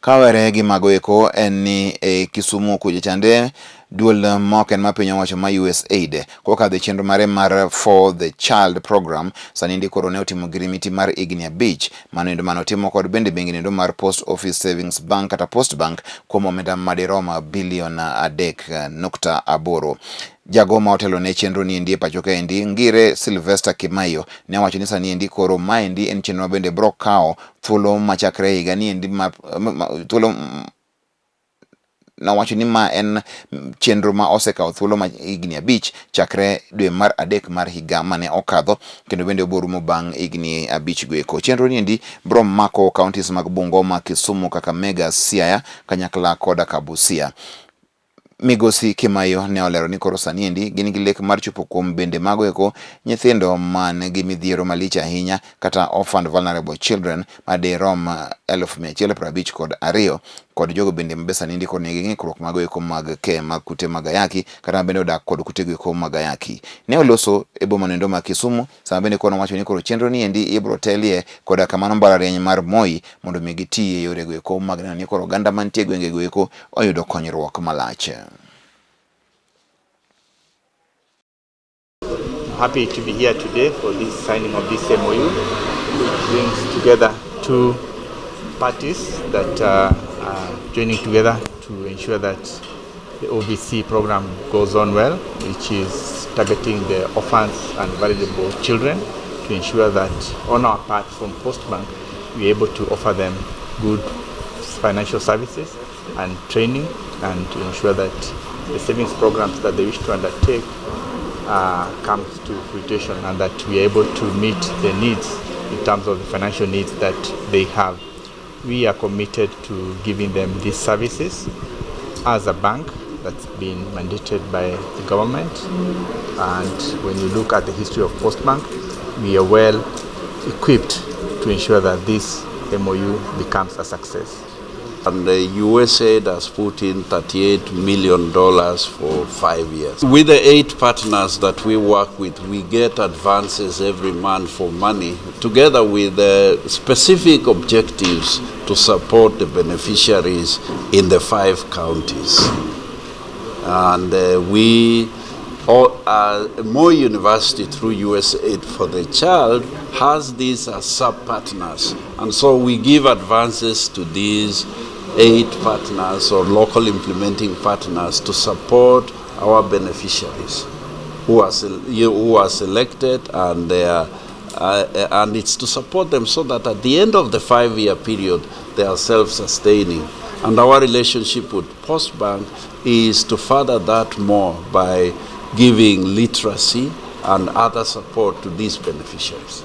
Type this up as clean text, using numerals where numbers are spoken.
Kawere gi mago eko en ni Kisumu kuja chande duol moken ma piny owacho ma Usaid kokadho chenro mare mar For the Child program sani ndikoro ne otimo Ogirimiti mar higni 5 manotimo kod bende bengi nendo mar Post Office Savings Bank kata Post Bank kuom omenda madiroma bilion 3.8. Jago ma otelo ne chenro ni endi pacho ka endi ngire Sylvester Kimayo ne wacho ni sani endi koro ma endi en chenro bende bro kao thuolo machakre higa ni endi thuolo na wacho ni ma en chenro ma osekawo thuolo ma higni 5 chakre dwe mar 3 mar higa mane okadho kendo bende oborumo bang' higni 5 go eko. Chenro ni endi bro mako counties mag Bungoma, Kisumu, Kakamega, Siaya kanyakla koda Busia. Migosi Kimayo ne olero ni koro sani endi gin gi lek mar chopo kuom bende mago eko nyithindo man gi midhiero malich ahinya kata orphan vulnerable children madirom 152 kod jogo bende mbesa nindi kod nigi ng'ikruok mago eko mag ke mag kute mag ayaki kata bende odak kod kute eko mag ayaki. Ne oloso e boma nendo ma Kisumu sama bende kono wacho ni koro chenro ni endi ibro telie koda kamano mbalariany mar Moi mondo mi gitie e yore go eko mag neno ni koro oganda mantie gwenge go eko oyudo konyruok malach. Happy to be here today for this signing of this MOU, which brings together two parties that are joining together to ensure that the OVC program goes on well, which is targeting the orphans and vulnerable children to ensure that on our part from Postbank, we're able to offer them good financial services and training and to ensure that the savings programs that they wish to undertake comes to fruition and that we are able to meet the needs in terms of the financial needs that they have. We are committed to giving them these services as a bank that's been mandated by the government, and when you look at the history of Postbank, we are well equipped to ensure that this MOU becomes a success. And the Usaid has put in $38 million for 5 years. With the 8 partners that we work with, we get advances every month for money, together with specific objectives to support the beneficiaries in the 5 counties. And Moi University through Usaid for the Child has these as sub-partners. And so we give advances to these 8 partners or local implementing partners to support our beneficiaries who are selected, and it's to support them so that at the end of the 5-year period they are self-sustaining. And our relationship with Postbank is to further that more by giving literacy and other support to these beneficiaries.